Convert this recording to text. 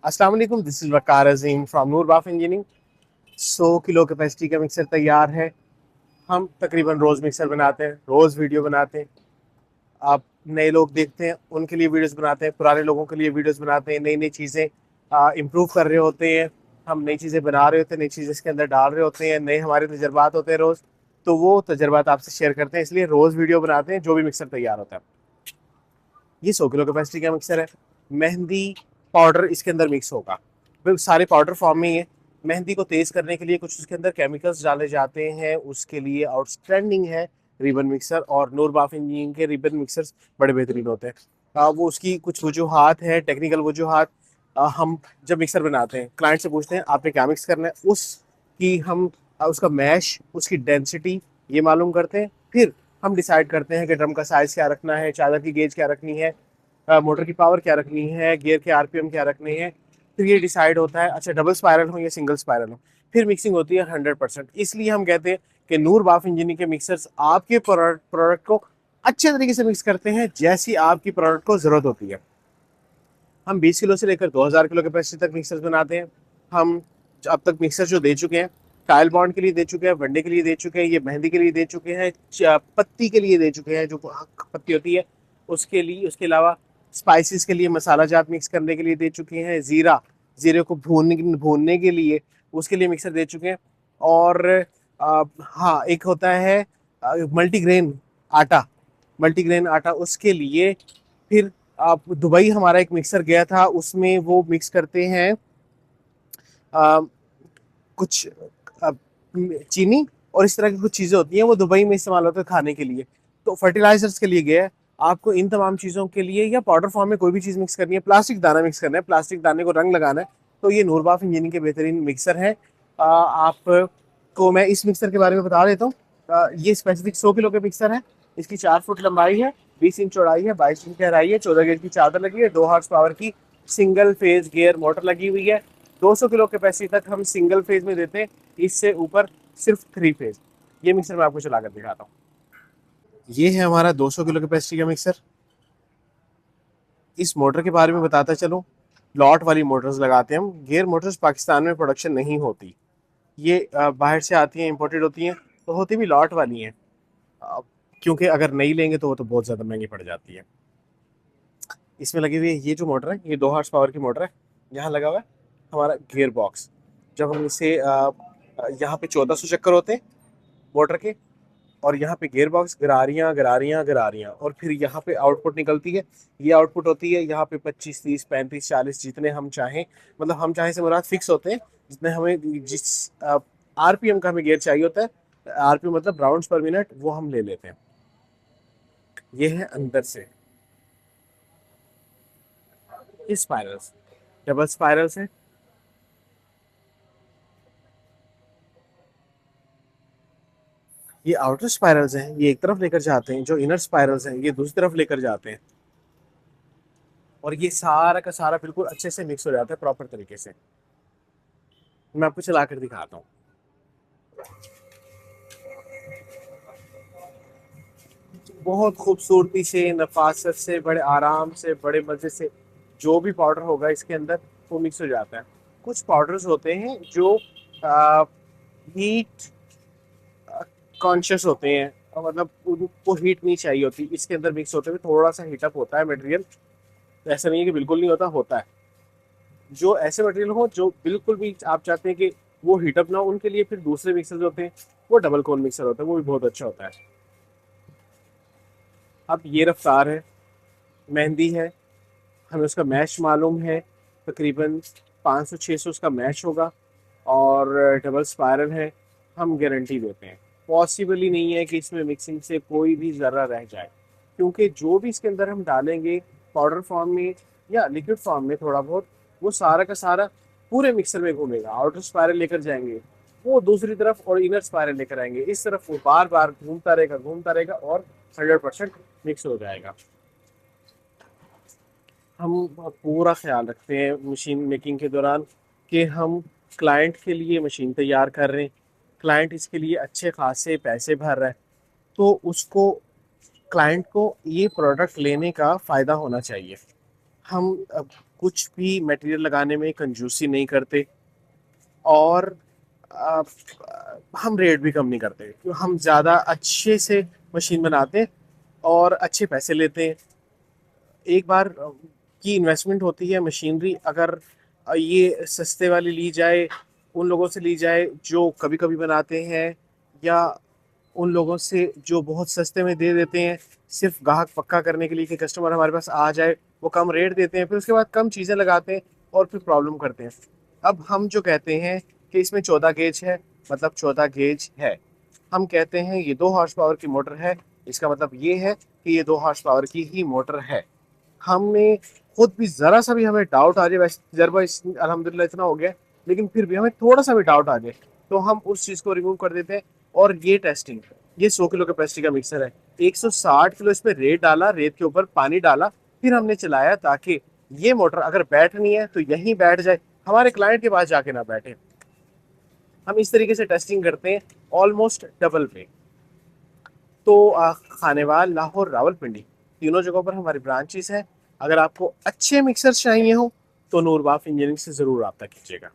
अस्सलाम वालेकुम, this is Waqar Azeem from Noor Baf engineering. 100 kilo capacity का मिक्सर तैयार है। हम तकरीबन रोज़ मिक्सर बनाते हैं, रोज़ वीडियो बनाते हैं। आप नए लोग देखते हैं, उनके लिए वीडियोस बनाते हैं, पुराने लोगों के लिए वीडियोस बनाते हैं, नई नई चीज़ें इम्प्रूव कर रहे होते हैं। हम नई चीज़ें बना रहे होते हैं, नई चीज़ें इसके अंदर डाल रहे होते हैं, नए हमारे तजर्बात होते हैं रोज़। तो वो तजर्बात आपसे शेयर करते हैं, इसलिए रोज़ वीडियो बनाते हैं जो भी मिक्सर तैयार होता है। ये 100 किलो कैपेसिटी का मिक्सर है। मेहंदी पाउडर इसके अंदर मिक्स होगा, बिल्कुल सारे पाउडर फॉर्म में ही है। मेहंदी को तेज़ करने के लिए कुछ उसके अंदर केमिकल्स डाले जाते हैं, उसके लिए आउटस्टैंडिंग है रिबन मिक्सर। और नूर बाफ इंजीनियरिंग के रिबन मिक्सर्स बड़े बेहतरीन होते हैं। वो उसकी कुछ वजूहात है, टेक्निकल वजूहात। हम जब मिक्सर बनाते हैं, क्लाइंट से पूछते हैं आपने क्या मिक्स करना है, उसकी हम उसका मैश, उसकी डेंसिटी ये मालूम करते हैं। फिर हम डिसाइड करते हैं कि ड्रम का साइज़ क्या रखना है, चादर की गेज क्या रखनी है, मोटर की पावर क्या रखनी है, गियर के आरपीएम क्या रखने हैं। फिर ये डिसाइड होता है अच्छा डबल स्पायरल हो या सिंगल स्पायरल हो। फिर मिक्सिंग होती है 100%। इसलिए हम कहते हैं कि नूर बाफ इंजीनियरिंग के मिक्सर्स आपके प्रोडक्ट को अच्छे तरीके से मिक्स करते हैं जैसी आपकी प्रोडक्ट को ज़रूरत होती है। हम 20 किलो से लेकर 2000 किलो कैपेसिटी तक मिक्सर्स बनाते हैं। हम अब तक मिक्सर जो दे चुके हैं, टाइल बॉन्ड के लिए दे चुके हैं, वनडे के लिए दे चुके हैं, ये मेहंदी के लिए दे चुके हैं, पत्ती के लिए दे चुके हैं जो पत्ती होती है उसके लिए। उसके अलावा स्पाइसेस के लिए, मसाला जात मिक्स करने के लिए दे चुके हैं। जीरे को भूनने के लिए उसके लिए मिक्सर दे चुके हैं। और हाँ, एक होता है मल्टीग्रेन आटा, मल्टीग्रेन आटा उसके लिए। फिर आप दुबई हमारा एक मिक्सर गया था, उसमें वो मिक्स करते हैं आ, कुछ आ, चीनी और इस तरह की कुछ चीज़ें होती हैं, वो दुबई में इस्तेमाल होता है खाने के लिए। तो फर्टिलाइजर्स के लिए गया है। आपको इन तमाम चीज़ों के लिए या पाउडर फॉर्म में कोई भी चीज़ मिक्स करनी है, प्लास्टिक दाना मिक्स करना है, प्लास्टिक दाने को रंग लगाना है, तो ये नूरबाफ इंजीनियरिंग के बेहतरीन मिक्सर है। आपको मैं इस मिक्सर के बारे में बता देता हूँ। ये स्पेसिफिक 100 किलो का मिक्सर है। इसकी 4 फुट लंबाई है, 20 इंच चौड़ाई है, 22 इंच गहराई है, 14 गेज की चादर लगी है, 2 हॉर्स पावर की सिंगल फेज गियर मोटर लगी हुई है। 200 किलो कैपेसिटी तक हम सिंगल फेज में देते हैं, इससे ऊपर सिर्फ 3 फेज। ये मिक्सर मैं आपको चला कर दिखाता हूँ। ये है हमारा 200 किलो कैपेसिटी का मिक्सर। इस मोटर के बारे में बताता चलूँ, लॉट वाली मोटर्स लगाते हैं हम। गियर मोटर्स पाकिस्तान में प्रोडक्शन नहीं होती, ये बाहर से आती हैं, इंपोर्टेड होती हैं, तो होती भी लॉट वाली हैं। अ, क्योंकि अगर नहीं लेंगे तो वो तो बहुत ज़्यादा महंगी पड़ जाती है। इसमें लगी हुई है ये जो मोटर है, ये 2 हॉर्स पावर की मोटर है। यहाँ लगा हुआ है हमारा गियर बॉक्स। जब हम इसे यहाँ पे 1400 चक्कर होते हैं मोटर के, और यहाँ पे गियर बॉक्स गरारियाँ गरारियाँ गरारियाँ, और फिर यहाँ पे आउटपुट निकलती है। ये आउटपुट होती है यहाँ पे 25 30 35 40 जितने हम चाहें, मतलब हम चाहें से मुराद फिक्स होते हैं। जितने हमें जिस आरपीएम का हमें गियर चाहिए होता है, आरपीएम मतलब राउंड्स पर मिनट, वो हम ले लेते हैं। ये है अंदर से स्पाइरल्स, डबल स्पाइरल्स है। ये आउटर स्पाइरल्स हैं, ये एक तरफ लेकर जाते हैं, जो इनर स्पाइरल्स हैं ये दूसरी तरफ लेकर जाते हैं। और ये सारा का सारा बिल्कुल अच्छे से मिक्स हो जाता है प्रॉपर तरीके से। मैं आपको चला कर दिखाता हूँ। बहुत खूबसूरती से, नफासत से, बड़े आराम से, बड़े मज़े से जो भी पाउडर होगा इसके अंदर वो मिक्स हो जाता है। कुछ पाउडर्स होते हैं जो हीट कॉन्शियस होते हैं, मतलब उनको हीट नहीं चाहिए होती, इसके अंदर मिक्स होते हुए थोड़ा सा हीटअप होता है मटेरियल। ऐसा नहीं है कि बिल्कुल नहीं होता, होता है। जो ऐसे मटेरियल हो जो बिल्कुल भी आप चाहते हैं कि वो हीटअप ना हो, उनके लिए फिर दूसरे मिक्सर जो होते हैं वो डबल कोन मिक्सर होता है, वो भी बहुत अच्छा होता है। अब ये रफ्तार है, मेहंदी है, हमें उसका मैश मालूम है, तकरीबन 500 600 उसका मैश होगा। और डबल स्पायरल है। हम गारंटी देते हैं, पॉसिबल ही नहीं है कि इसमें मिक्सिंग से कोई भी ज़र्रा रह जाए, क्योंकि जो भी इसके अंदर हम डालेंगे पाउडर फॉर्म में या लिक्विड फॉर्म में थोड़ा बहुत, वो सारा का सारा पूरे मिक्सर में घूमेगा। आउटर स्पायरल लेकर जाएंगे, वो दूसरी तरफ, और इनर स्पायरल लेकर आएंगे इस तरफ, वो बार बार घूमता रहेगा और 100% मिक्स हो जाएगा। हम पूरा ख्याल रखते हैं मशीन मेकिंग के दौरान कि हम क्लाइंट के लिए मशीन तैयार कर रहे हैं, क्लाइंट इसके लिए अच्छे खासे पैसे भर रहा है, तो उसको, क्लाइंट को ये प्रोडक्ट लेने का फ़ायदा होना चाहिए। हम कुछ भी मटेरियल लगाने में कंजूसी नहीं करते, और आ, हम रेट भी कम नहीं करते क्योंकि हम ज़्यादा अच्छे से मशीन बनाते हैं और अच्छे पैसे लेते हैं। एक बार की इन्वेस्टमेंट होती है मशीनरी, अगर ये सस्ते वाली ली जाए, उन लोगों से ली जाए जो कभी कभी बनाते हैं, या उन लोगों से जो बहुत सस्ते में दे देते हैं सिर्फ ग्राहक पक्का करने के लिए कि कस्टमर हमारे पास आ जाए, वो कम रेट देते हैं, फिर उसके बाद कम चीज़ें लगाते हैं और फिर प्रॉब्लम करते हैं। अब हम जो कहते हैं कि इसमें 14 गेज है, मतलब 14 गेज है। हम कहते हैं ये 2 हॉर्स पावर की मोटर है, इसका मतलब ये है कि ये 2 हॉर्स पावर की ही मोटर है। हमें खुद भी जरा सा भी हमें डाउट आ जाए, वैसे तजर्बा अल्हम्दुलिल्लाह इतना हो गया, लेकिन फिर भी हमें थोड़ा सा भी डाउट आ जाए तो हम उस चीज़ को रिमूव कर देते हैं। और ये टेस्टिंग, ये 100 किलो कैपेसिटी का मिक्सर है, 160 किलो इस पे रेत डाला, रेत के ऊपर पानी डाला, फिर हमने चलाया ताकि ये मोटर अगर बैठनी है तो यहीं बैठ जाए, हमारे क्लाइंट के पास जाके ना बैठे। हम इस तरीके से टेस्टिंग करते हैं ऑलमोस्ट डबल पे। तो खानेवाल, लाहौर, रावलपिंडी, तीनों जगहों पर हमारी ब्रांचेस हैं। अगर आपको अच्छे मिक्सर चाहिए हो तो नूरबाफ इंजीनियरिंग से ज़रूर रब्ता कीजिएगा।